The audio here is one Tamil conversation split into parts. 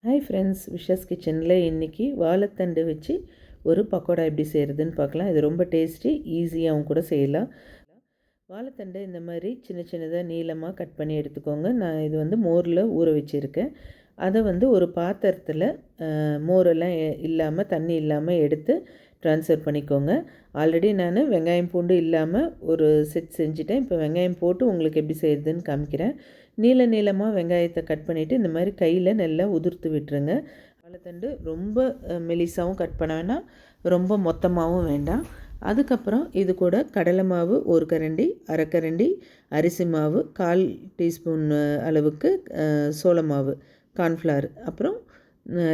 ஹாய் ஃப்ரெண்ட்ஸ், விஷஸ் கிச்சனில் இன்றைக்கி வாழைத்தண்டு வச்சு ஒரு பக்கோடா எப்படி செய்கிறதுன்னு பார்க்கலாம். இது ரொம்ப டேஸ்டி, ஈஸியாகவும் கூட செய்யலாம். வாழைத்தண்டை இந்த மாதிரி சின்ன சின்னதாக நீளமாக கட் பண்ணி எடுத்துக்கோங்க. நான் இது மோரில் ஊற வச்சுருக்கேன். அதை ஒரு பாத்திரத்தில் மோரெல்லாம் இல்லாமல் தண்ணி இல்லாமல் எடுத்து ட்ரான்ஸ்ஃபர் பண்ணிக்கோங்க. ஆல்ரெடி நான் வெங்காயம் பூண்டு இல்லாமல் ஒரு செட் செஞ்சுட்டேன். இப்போ வெங்காயம் போட்டு உங்களுக்கு எப்படி செய்கிறதுன்னு காமிக்கிறேன். நீளமாக வெங்காயத்தை கட் பண்ணிவிட்டு இந்த மாதிரி கையில் நல்லா உதிர்த்து விட்டுருங்க. வாழைத்தண்டு ரொம்ப மெலிசாவும் கட் பண்ண வேண்டாம், ரொம்ப மொத்தமாகவும் வேண்டாம். அதுக்கப்புறம் இது கூட கடலை மாவு ஒரு கரண்டி, அரைக்கரண்டி அரிசி மாவு, 1/4 டீஸ்பூன் அளவுக்கு சோள மாவு, கார்ன்ஃப்ளவர், அப்புறம்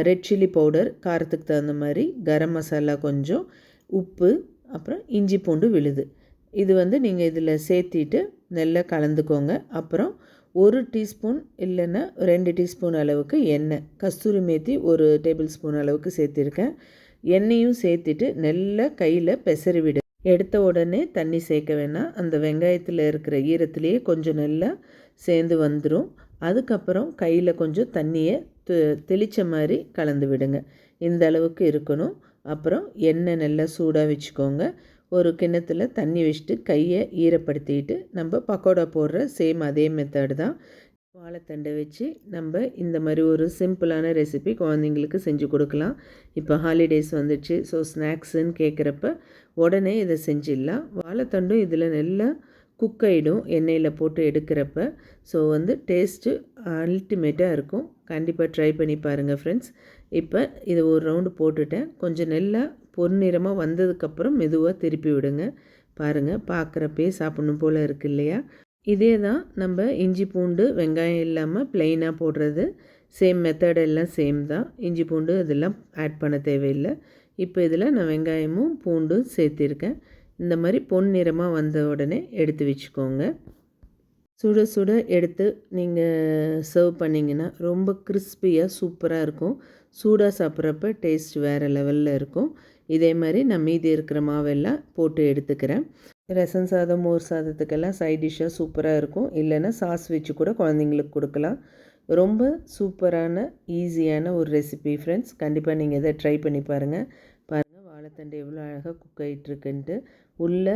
ரெட் சில்லி பவுடர் காரத்துக்கு தகுந்த மாதிரி, கரம் மசாலா கொஞ்சம், உப்பு, அப்புறம் இஞ்சி பூண்டு விழுது. இது நீங்கள் இதில் சேர்த்திட்டு நல்லா கலந்துக்கோங்க. அப்புறம் 1 டீஸ்பூன் இல்லைன்னா 2 டீஸ்பூன் அளவுக்கு எண்ணெய், கஸ்தூரி மேத்தி 1 டேபிள் ஸ்பூன் அளவுக்கு சேர்த்திருக்கேன். எண்ணெயும் சேர்த்துட்டு நல்லா கையில் பெசரி விடு. எடுத்த உடனே தண்ணி சேர்க்க வேணாம். அந்த வெங்காயத்தில் இருக்கிற ஈரத்துலேயே கொஞ்சம் நல்லா சேர்ந்து வந்துடும். அதுக்கப்புறம் கையில் கொஞ்சம் தண்ணியை தெளித்த மாதிரி கலந்து விடுங்க. இந்த அளவுக்கு இருக்கணும். அப்புறம் எண்ணெய் நல்லா சூடாக வச்சுக்கோங்க. ஒரு கிண்ணத்தில் தண்ணி வச்சுட்டு கையை ஈரப்படுத்திட்டு நம்ம பக்கோடா போடுற சேம் அதே மெத்தடு தான். வாழைத்தண்டை வச்சு நம்ம இந்த மாதிரி ஒரு சிம்பிளான ரெசிபி குழந்தைங்களுக்கு செஞ்சு கொடுக்கலாம். இப்போ ஹாலிடேஸ் வந்துடுச்சு, ஸோ ஸ்நாக்ஸுன்னு கேட்குறப்ப உடனே இதை செஞ்சிடலாம். வாழைத்தண்டும் இதில் நல்லா குக் ஆகிடும் எண்ணெயில் போட்டு எடுக்கிறப்ப. ஸோ டேஸ்ட்டு அல்டிமேட்டாக இருக்கும். கண்டிப்பாக ட்ரை பண்ணி பாருங்கள் ஃப்ரெண்ட்ஸ். இப்போ இதை ஒரு ரவுண்டு போட்டுட்டேன். கொஞ்சம் நல்லா பொன்னிறமாக வந்ததுக்கப்புறம் மெதுவாக திருப்பி விடுங்க. பாருங்கள், பார்க்குறப்பே சாப்பிட்ணும் போல் இருக்குது இல்லையா? இதே தான் நம்ம இஞ்சி பூண்டு வெங்காயம் இல்லாமல் ப்ளெயினாக போடுறது. சேம் மெத்தட் எல்லாம் சேம் தான். இஞ்சி பூண்டு இதெல்லாம் ஆட் பண்ண தேவையில்லை. இப்போ இதில் நான் வெங்காயமும் பூண்டும் சேர்த்திருக்கேன். இந்த மாதிரி பொன்னிறமாக வந்த உடனே எடுத்து வச்சுக்கோங்க. சுட சுட எடுத்து நீங்கள் சர்வ் பண்ணிங்கன்னா ரொம்ப கிறிஸ்பியாக சூப்பராக இருக்கும். சூடாக சாப்பிட்றப்ப டேஸ்ட் வேறு லெவலில் இருக்கும். இதே மாதிரி நான் மீதி இருக்கிற மாவெல்லாம் போட்டு எடுத்துக்கிறேன். ரசம் சாதம், மோர் சாதத்துக்கெல்லாம் சைட் டிஷ்ஷாக சூப்பராக இருக்கும். இல்லைன்னா சாஸ் வச்சு கூட குழந்தைங்களுக்கு கொடுக்கலாம். ரொம்ப சூப்பரான ஈஸியான ஒரு ரெசிபி ஃப்ரெண்ட்ஸ். கண்டிப்பாக நீங்கள் இதை ட்ரை பண்ணி பாருங்கள். வாழைத்தண்டு எவ்வளோ அழகாக குக் ஆகிட்டுருக்குன்ட்டு. உள்ளே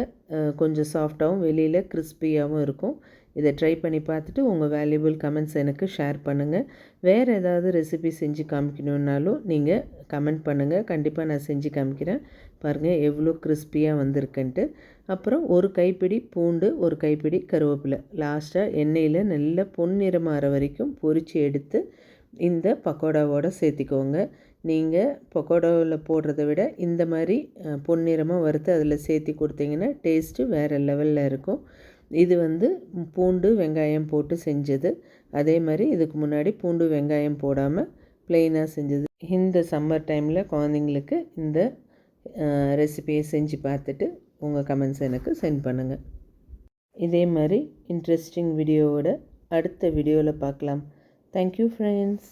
கொஞ்சம் சாஃப்டாகவும் வெளியில் கிறிஸ்பியாகவும் இருக்கும். இதை ட்ரை பண்ணி பார்த்துட்டு உங்கள் வேல்யூபிள் கமெண்ட்ஸ் எனக்கு ஷேர் பண்ணுங்கள். வேறு ஏதாவது ரெசிபி செஞ்சு காமிக்கணுன்னாலும் நீங்கள் கமெண்ட் பண்ணுங்கள். கண்டிப்பாக நான் செஞ்சு காமிக்கிறேன். பாருங்கள் எவ்வளோ கிறிஸ்பியாக வந்திருக்குன்ட்டு. அப்புறம் ஒரு கைப்பிடி பூண்டு, ஒரு கைப்பிடி கருவேப்பிலை லாஸ்ட்டாக எண்ணெயில் நல்லா பொன்னிறமாகிற வரைக்கும் பொரித்து எடுத்து இந்த பக்கோடாவோடு சேர்த்திக்கோங்க. நீங்கள் பக்கோடாவில் போடுறத விட இந்த மாதிரி பொன்னிறமாக வறுத்து அதில் சேர்த்தி கொடுத்தீங்கன்னா டேஸ்ட்டு வேறு லெவலில் இருக்கும். இது பூண்டு வெங்காயம் போட்டு செஞ்சது. அதே மாதிரி இதுக்கு முன்னாடி பூண்டு வெங்காயம் போடாமல் ப்ளெயினாக செஞ்சது. இந்த சம்மர் டைமில் குழந்தைங்களுக்கு இந்த ரெசிபியை செஞ்சு பார்த்துட்டு உங்கள் கமெண்ட்ஸ் எனக்கு சென்ட் பண்ணுங்கள். இதே மாதிரி இன்ட்ரெஸ்டிங் வீடியோவோட அடுத்த வீடியோவில் பார்க்கலாம். Thank you friends.